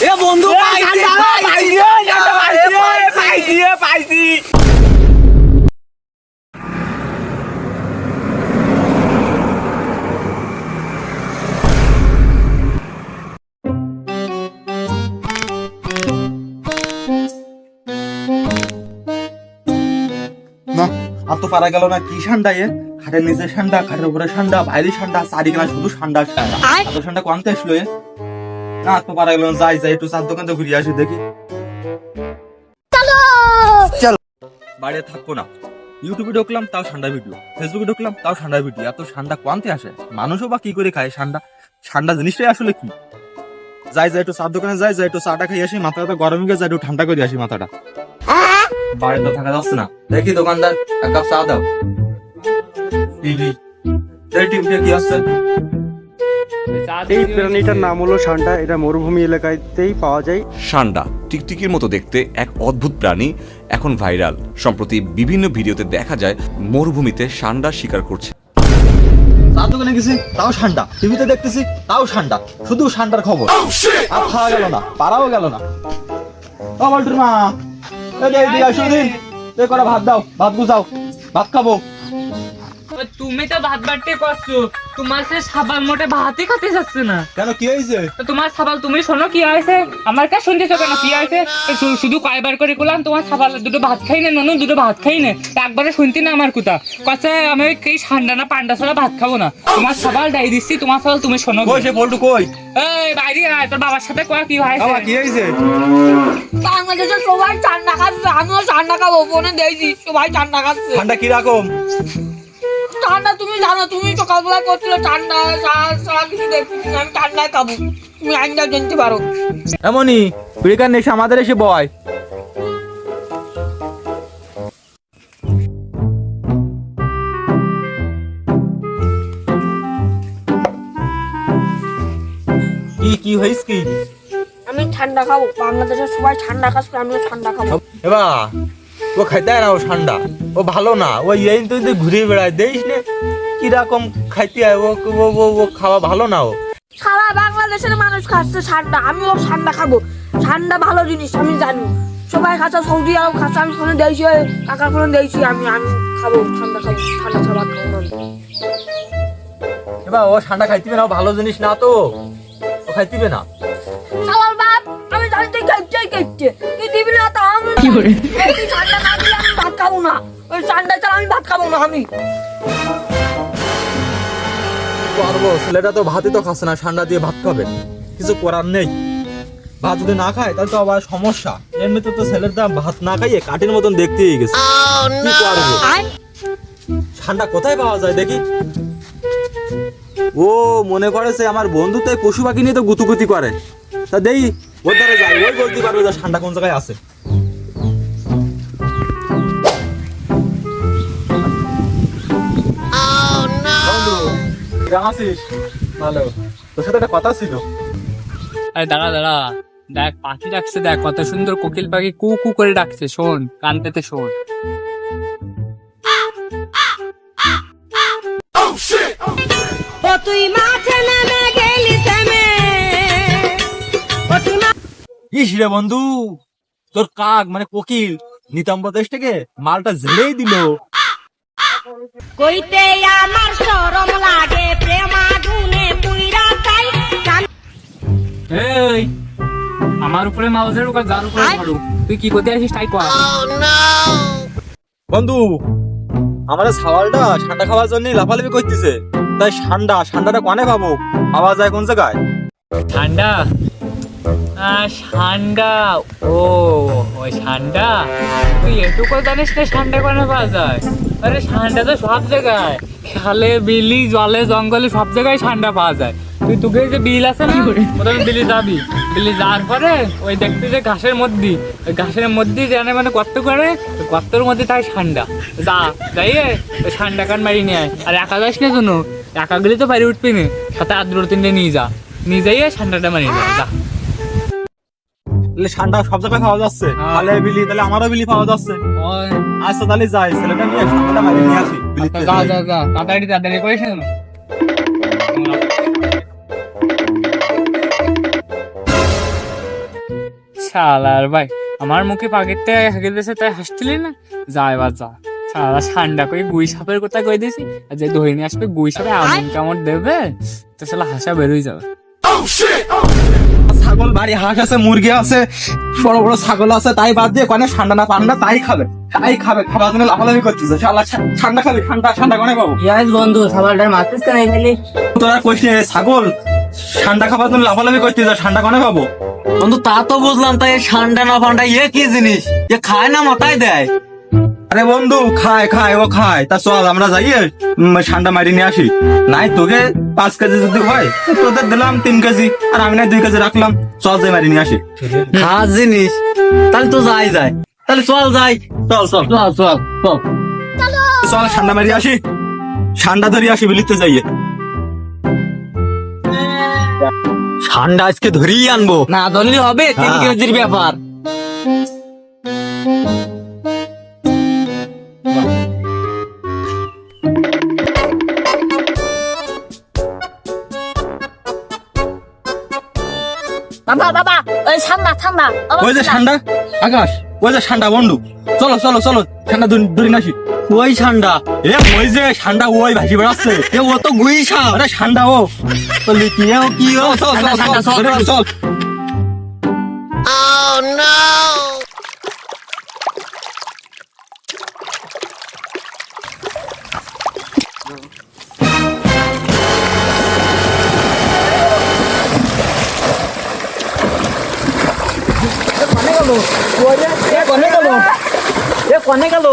এ বন্ধু পাইছি। না আর তো পারা গেল না। কি ঠান্ডা এ, খাটের নিচে ঠান্ডা, খাটের উপরে ঠান্ডা, বাইরে ঠান্ডা, চারিখানা শুধু ঠান্ডা ঠান্ডা। এত ঠান্ডা কোনতে আসলো এ? না আর তো পারা গেল না। যাই যাই একটু চার দোকান থেকে ঘুরে আসি দেখি। চল বাইরে থাকবো না। ইউটিউবে ঢুকলাম তাও ঠান্ডা ভিডিও, ফেসবুকে ঢুকলাম তাও ঠান্ডা ভিডিও। এত ঠান্ডা কোনতে আসে? মানুষও বা কি করে খায় ঠান্ডা? ঠান্ডা জিনিসটাই আসলে কি? যাই যাই একটু চার দোকানে যাই একটু চাটা খাই আসি। মাথাটা গরম গিয়ে যাই একটু ঠান্ডা করে আসি মাথাটা। বাইরে তো থাকা যাচ্ছে না। দেখি দোকানদার এক কাপ চা দাও। টিভি টিভিতে কি আছে? এই প্রাণীটার নাম হলো ষান্ডা। এটা মরুভূমি এলাকাতেই পাওয়া যায়। ষান্ডা টিকটিকির মতো দেখতে এক অদ্ভুত প্রাণী, এখন ভাইরাল। সম্প্রতি বিভিন্ন ভিডিওতে দেখা যায় মরুভূমিতে ষান্ডা শিকার করছে। চার দোকানে গেছি তাও ঠান্ডা, টিভিতে দেখতেছি তাও ঠান্ডা, শুধু ঠান্ডার খবর। আর খাওয়া গেল না, পারাও গেল না। ও বল্টুর মা, এদিকে আসো দিন, করা ভাত দাও, ভাত গুজাও, ভাত খাবো। তুমি তো ভাত বাড়তে করছো, তোমার সে সাবাল মোটে ভাতই খাতে যাচ্ছে না। কেন কি হয়েছে? তো তোমার সাবাল তুমি শোনো কি হয়েছে? আমার কাছে শুনতেছো কেন কি হয়েছে? শুধু কয়বার করে করলাম তোমার সাবাল দুটো ভাত খাই না, ননু দুটো ভাত খাই না। একবারে শুনতি না আমার কথা কথা, আমি কি ঠান্ডা না পান্ডা ছাড়া ভাত খাবো না। তোমার সাবাল ডাই দিচ্ছি, তোমার সাবাল তুমি শোনো। কই সে বল্টু কই? এই বাইরে আয়, তোর বাবার সাথে কয়া কি হয়েছে? বাবা কি হয়েছে? বাংলাদেশে সবাই ঠান্ডা খাচ্ছে, আমিও ঠান্ডা খাবো। ফোনে দেখছি সবাই ঠান্ডা খাচ্ছে। ঠান্ডা কিরকম? ঠান্ডা তুমি জানো, তুমি সকালবেলা করছিলে ঠান্ডা, সারা কিছু দেখছি আমি ঠান্ডায় খাবো। তুমি আইনটা জানতে পারো। এমনই ব্রেকার নেশা আমাদের এসে বয়। কি কি হইস কি? আমি ঠান্ডা খাবো। বাংলাদেশের সবাই ঠান্ডা খাচ্ছে, আমিও ঠান্ডা খাবো। এবা ও খাইতে না, ও ঠান্ডা, ও ভালো না। ও এই তুই ঘুরে বেড়ায় দেখিস নে কিরকম খাইতে হয়। ও খাওয়া ভালো না। ও সারা বাংলাদেশের মানুষ খাচ্ছে ঠান্ডা, আমিও ঠান্ডা খাবো। ঠান্ডা ভালো জিনিস আমি জানি। সবাই খাচ্ছে, সৌদি আরব খাচ্ছে, আমি ফোনে দেখছি, কাকার ফোনে দেখছি। আমি খাবো, ঠান্ডা খাবো, ঠান্ডা ছাড়া ভাত খাবো না। এবার ও ঠান্ডা খাইতিবে না, ও ভালো জিনিস না তো, ও খাইতিবে না। শালার বাপ, আমি জানি তুই খাইতে তুই দিবি না তো আমি তুই ঠান্ডা না দিলে আমি ভাত খাবো না। ওই ঠান্ডা ছাড়া আমি ভাত খাবো না। আমি পারবো, ছেলেটা তো ভাতই তো খাচ্ছে না, ঠান্ডা দিয়ে ভাত খাবে, কিছু করার নেই। ভাত যদি না খায় তাহলে তো আবার সমস্যা। এমনিতে তো ছেলেটা ভাত না খাইয়ে কাঠের মতন দেখতেই গেছে। কি করবো? ঠান্ডা কোথায় পাওয়া যায় দেখি? ও মনে করেছে আমার বন্ধু তাই পশু পাখি নিয়ে তো গুতুগুতি করে। তা দেই ওর ধারে যাই, ওই বলতে পারবে যে ঠান্ডা কোন জায়গায় আছে। বন্ধু কেমন আছিস? ভালো। তোর সাথে একটা কথা ছিল। আরে দাঁড়া দাঁড়া, দেখ পাখি ডাকছে, দেখ কত সুন্দর কোকিল পাখি কু কু করে ডাকছে, শোন কান পেতে শোন। ও তুই মাঠে নেমে গেলি থেমে, ও তুই ইস রে বন্ধু, তোর কাক মানে কোকিল নিতম্ব দেশ থেকে মালটা ঝেড়েই দিল। কইতে আমার শরম লাগে, প্রেম আগুনে পুইরা চাই। এই আমার উপরে মাউজের উপর যার উপরে ধরো, তুই কি করতে আসিস তাই কর। বন্ধু আমার ছাওয়ালটা ঠান্ডা খাওয়ার জন্য লাফালাফি করতেছে। তাই ঠান্ডাটা কনে পাবো? পাওয়া যায় কোন জায়গায়? ঠান্ডা ঠান্ডা, ও ওই ঠান্ডা তুই এটুকু জানিস না ঠান্ডা কোনে পাওয়া যায়? আরে ঠান্ডা তো সব জায়গায়, খালে বিলি জলে জঙ্গলে সব জায়গায় ঠান্ডা পাওয়া যায়। তুই তোকে যে বিল আছে না, ওটা বিলি যাবি, বিলি যাওয়ার পরে ওই দেখবি যে ঘাসের মধ্যে, ওই ঘাসের মধ্যে জানে মানে গর্ত করে, ওই গর্তের মধ্যে তাই ঠান্ডা। যা যাইয়ে ওই ঠান্ডা কান মারি নিয়ে আয়। আর একা যাস না জন্য, একা গেলে তো বাড়ি উঠবি না, সাথে আদ্র তিনটে নিয়ে যা, নিয়ে যাইয়ে ঠান্ডাটা মারি যা। যা ঠান্ডা সব জায়গায় পাওয়া যাচ্ছে, খালে বিলি, তাহলে আমারও বিলি পাওয়া যাচ্ছে। ওই আচ্ছা তাহলে যাই, ছেলেটা নিয়ে ঠান্ডাটা মারি নিয়ে আসি। যা যা যা, তাড়াতাড়ি তাড়াতাড়ি করিস না। শালার ভাই আমার মুখে পাখির থেকে হাঁকে দিয়েছে তাই হাসছিলি না? যা এবার যা, শালা ঠান্ডা করে গুই সাপের কথা কই দিয়েছি, আর যে ধরে নিয়ে আসবে গুই সাপে এমন কামড় দেবে তো শালা হাসা বেরোই যাবে। ছাগল বাড়ি, হাঁস আছে, মুরগি আছে, বড় বড় ছাগল আছে, তাই বাদ দিয়ে কনে ঠান্ডা না পান্ডা তাই খাবে, খাবার জন্য লাফালাফি করছিস। শালা ঠান্ডা খাবি, ঠান্ডা কনে পাবো? ইয়াস বন্ধু সবালটার মারছিস কেন এখানে? তোরা কইস নি, ছাগল ঠান্ডা খাবার জন্য লাফালাফি করছিস, ঠান্ডা কনে পাবো? বন্ধু তা তো বুঝলাম, তাই ঠান্ডা না ফান্ডা ইয়ে কি জিনিস? এ খায় না মাথায় দেয়? আরে বন্ধু খায় ও খায়। তা চল আমরা যাই ঠান্ডা মারি নিয়ে আসি। নাই তোকে 5 কেজি যদি হয় তোদের দিলাম 3 কেজি, আর আমি না 2 কেজি রাখলাম। চল যাই মারি নিয়ে আসি। খাস জিনিস তাহলে তো যায়, তাহলে চল যাই, চল ঠান্ডা মারি আসি, ঠান্ডা ধরি আসি বিলিতে যাইয়ে। ঠান্ডা আজকে ধরেই আনবো, না ধরলে হবে 3 কেজির ব্যাপার। বাবা ওই ঠান্ডা ওই যে ঠান্ডা আকাশ, ওই যে ঠান্ডা বন্ধু, চলো ঠান্ডা ধরি আসি। ওই ঠান্ডা ওই যে ঠান্ডা ওই ভাসি বেড়াচ্ছে। ও তো গুই সাপ। আরে ঠান্ডা ও তো লিখিয়ে কি চল। কনে গেল?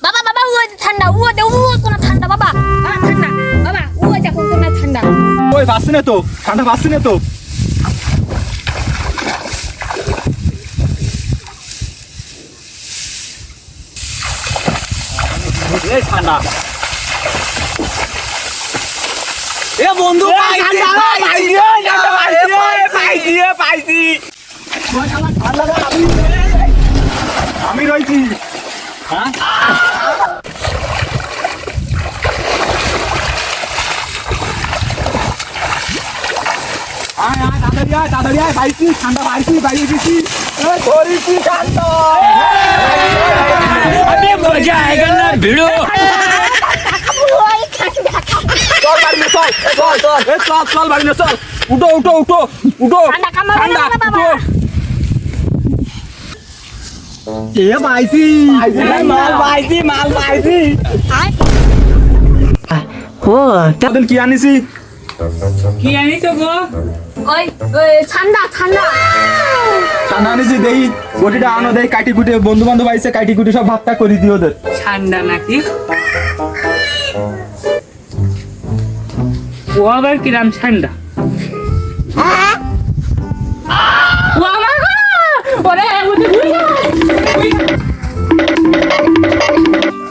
বাবা ও ঠান্ডা ও কোন ঠান্ডা বাবা ঠান্ডা বাবা ও দেখো কোন ঠান্ডা। ওই বাসছে না তো, ঠান্ডা বাসছে না তো। ঠান্ডা এ বন্ধু আমি রয়েছি। তাড়াতাড়ি আয় পাইছি, ঠান্ডা পাইছি, বাইরে গেছি, ধরেছি ঠান্ডা। মজা আয়েগা না ভিড়ো। চল বাড়ি নে, চল বাড়ি নে, চল। উঠো ঠান্ডা উঠো। এ পাইছি মাল পাইছি। তাদের কি আনিছি? কি আনিস গো? ওই ঠান্ডা আনিছি, দেই গটিটা আনো, দেই কাটি কুটে, বন্ধু বান্ধব আইছে, কাটি কুটে সব ভাতটা করে দিও ওদের। ঠান্ডা নাকি? ও আবার কিরাম ঠান্ডা? ও আমার গো! ওরে ওতে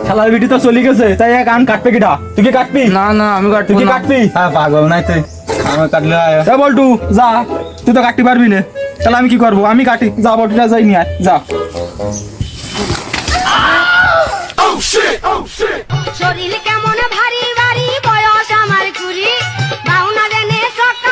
শালার বিটি তো চলে গেছে, তাই এক আন কাটবে কিটা? তুই কি কাটবি? না আমি তুই কি কাটবি? হ্যাঁ পাগল নাই তুই, আমি কাটলে এ বল্টু যা, তুই তো কাটতে পারবি না, তাহলে আমি কি করবো? আমি কাটি, যা বল্টুটা যাই নিয়ে আয়, যা। শরীর কেমন ভারী ভারী, বয়স আমার কুড়ি, বাউনা দেনে সকা।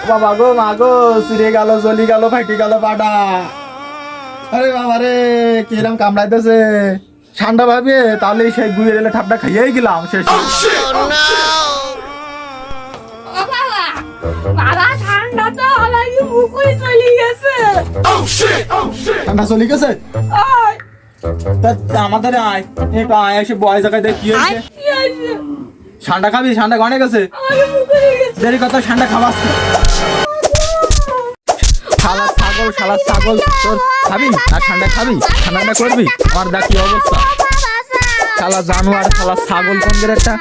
বাবা গো মা গো, চিড়ে গেল, জ্বলি গেল, ফাটি গেল পাটা। আরে বাবা রে, কিরম কামড়াইতেছে। ঠান্ডা ভাবে তাহলে সেই গুয়ে এলে ঠাপটা খাইয়েই গেলাম শেষ। বাবা ঠান্ডা তো আলাদা মুখই চলে গেছে। ঠান্ডা চলে গেছে? তা আমাদের আয়, একটু আয়, এসে বয় জায়গায় দেখ কি হয়েছে। ঠান্ডা খাবি? ঠান্ডা গনে গেছে, দেরি কথা, ঠান্ডা খাওয়াচ্ছি। শালা ছাগল তোর খাবি আর ঠান্ডা খাবি, ঠান্ডা করবি, আমার দেখ কি অবস্থা। শালা জানোয়ার, শালা ছাগল কোনদের একটা